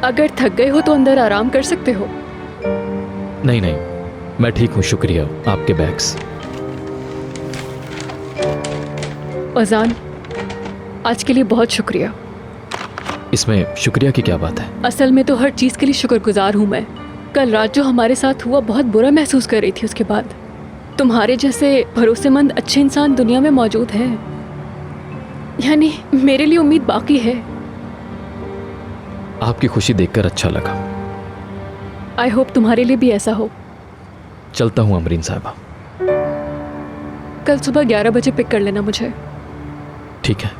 अगर थक गए हो तो अंदर आराम कर सकते हो। नहीं नहीं, मैं ठीक हूँ, शुक्रिया। आपके बैग्स। अजान, आज के लिए बहुत शुक्रिया। इसमें शुक्रिया की क्या बात है? असल में तो हर चीज़ के लिए शुक्रगुजार हूँ मैं। कल रात जो हमारे साथ हुआ, बहुत बुरा महसूस कर रही थी उसके बाद। तुम्हारे जैसे भरोसेमंद अच्छे इंसान दुनिया में मौजूद हैं, यानी मेरे लिए उम्मीद बाकी है। आपकी खुशी देखकर अच्छा लगा। आई होप तुम्हारे लिए भी ऐसा हो। चलता हूँ अमरीन साहबा। कल सुबह 11 बजे पिक कर लेना मुझे। ठीक है।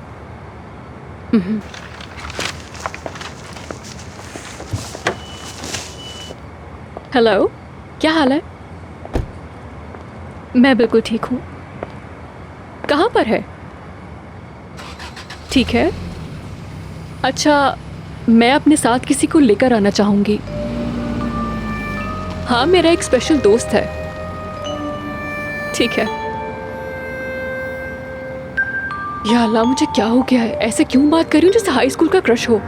हेलो, क्या हाल है? मैं बिल्कुल ठीक हूँ। कहाँ पर है? ठीक है। अच्छा, मैं अपने साथ किसी को लेकर आना चाहूँगी। हाँ, मेरा एक स्पेशल दोस्त है। ठीक है। या अल्लाह, मुझे क्या हो गया है? ऐसे क्यों बात कर रही हूँ जैसे हाई स्कूल का क्रश हो?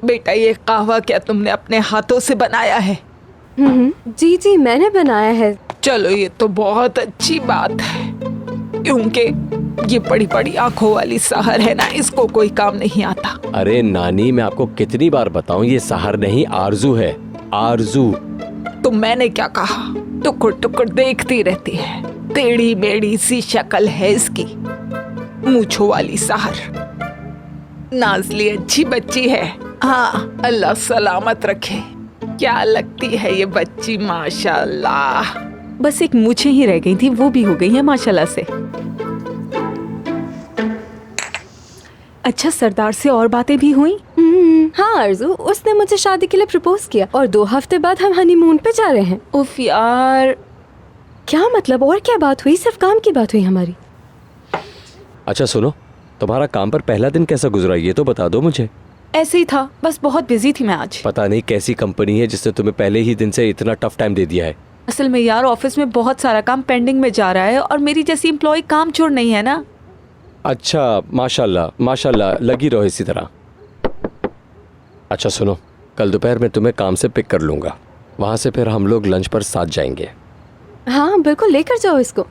बेटा, ये कहवा क्या तुमने अपने हाथों से बनाया है? जी जी, मैंने बनाया है। चलो, ये तो बहुत अच्छी बात है, क्योंकि ये बड़ी बड़ी आंखों वाली सहर है ना, इसको कोई काम नहीं आता। अरे नानी, मैं आपको कितनी बार बताऊं, ये सहर नहीं आरजू है, आरजू। तो मैंने क्या कहा? टुकुर टुकुर देखती रहती है। टेढ़ी मेढ़ी सी शक्ल है इसकी, मूंछों वाली सहर। नाज़ली अच्छी बच्ची है। हाँ, अल्लाह सलामत रखे। क्या लगती है ये बच्ची, माशाल्लाह। बस एक मूछें ही रह गई थी, वो भी हो गई है माशाल्लाह से। अच्छा, सरदार से और बातें भी हुई? हाँ आरजू, उसने मुझे शादी के लिए प्रपोज किया और 2 हफ्ते बाद हम हनीमून पे जा रहे हैं। उफ यार। क्या मतलब? और क्या बात हुई? सिर्फ काम की बात हुई हमारी। अच्छा सुनो, तुम्हारा काम पर पहला दिन कैसा गुजरा, ये तो बता दो मुझे। ऐसे ही था, बस बहुत बिजी थी मैं आज। पता नहीं कैसी कंपनी है जिसने तुम्हें पहले ही दिन से इतना टफ टाइम दे दिया है। असल में यार, ऑफिस में बहुत सारा काम पेंडिंग में जा रहा है और मेरी जैसी एम्प्लॉय काम छोड़ नहीं है ना। अच्छा, माशाल्लाह माशाल्लाह, लगी रहो इसी तरह। अच्छा सुनो, कल दोपहर में तुम्हें काम से पिक कर लूंगा, वहां से फिर हम लोग लंच पर साथ जाएंगे। हाँ बिल्कुल, लेकर जाओ इसको।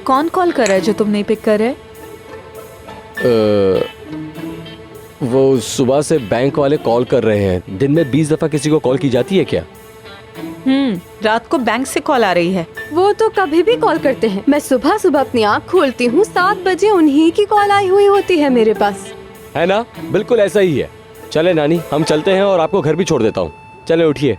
कौन कॉल कर रहा है जो तुम नहीं पिक कर रहे? वो सुबह से बैंक वाले कॉल कर रहे हैं। दिन में 20 दफा किसी को कॉल की जाती है क्या? रात को बैंक से कॉल आ रही है। वो तो कभी भी कॉल करते हैं। मैं सुबह सुबह अपनी आँख खोलती हूँ, 7 बजे उन्हीं की कॉल आई हुई होती है मेरे पास। है ना, बिल्कुल ऐसा ही है। चले नानी, हम चलते हैं और आपको घर भी छोड़ देता हूँ। चले उठिए।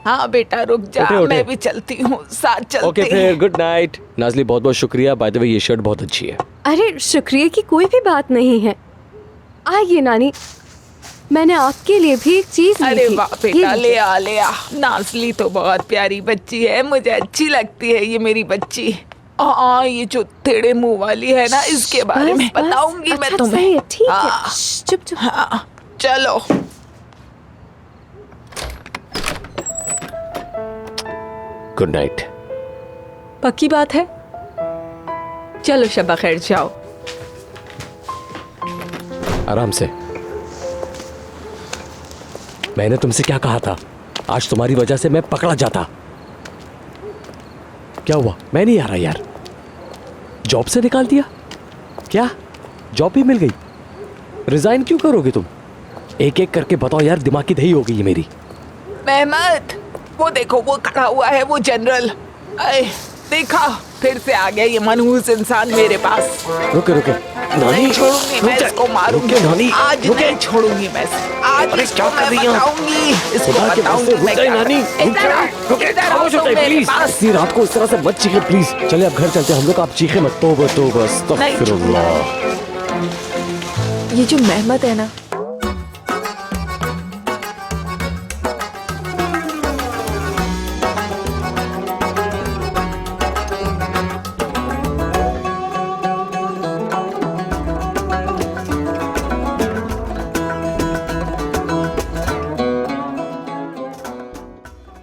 हाँ बेटा, रुक जा, उठे, उठे। मैं भी चलती हूँ, साथ चलते ओके फिर, गुड नाइट। नाज़ली, बहुत बहुत शुक्रिया। बाय द वे, ये शर्ट बहुत अच्छी है। अरे शुक्रिया की कोई भी बात नहीं है। आइए नानी, मैंने आपके लिए भी एक चीज ली अरे थी। वाह बेटा, ले आ ले आ। नाज़ली तो बहुत प्यारी बच्ची है, मुझे अच्छी लगती है ये मेरी बच्ची। ये जो टेढ़े मुंह वाली है ना, इसके बारे में बताऊंगी मैं अच्छा, तुम्हें। सही है, ठीक है। हाँ। चुप चुप। हाँ, चलो। Good night. पक्की बात है? चलो शबा खैर, जाओ। आराम से। मैंने तुमसे क्या कहा था? आज तुम्हारी वजह से मैं पकड़ा जाता। क्या हुआ? मैं नहीं आ रहा यार। जॉब से निकाल दिया क्या? जॉब भी मिल गई? रिजाइन क्यों करोगे तुम? एक एक करके बताओ यार, दिमाग की दही हो गई है मेरी। मेहमत, वो देखो, वो खड़ा हुआ है, वो जनरल। देखा, फिर से आ गया ये मनहूस इंसान मेरे पास। रुके रुके नहीं छोड़ूंगी मैं इसको, मारूंगी नानी, आज नहीं छोड़ूंगी मैं इसे। आज अरे इसको क्या कर मैं रही हो? बताऊंगी, इसको खुदा के वास्ते बताऊंगी मैं रुक जाए क्या नानी, कर- रुक इधर जाओ, आओ, रुके, इधर आओ खामोश हो तुम जाए मेरे प्लीज। पास। इतनी रात को इस तरह से मत चीखे प्लीज। चले अब घर चलते हैं हम लोग, आप चीखे मत। तौबा तौबा, अस्तगफिरुल्लाह। ये जो मेहमत है ना,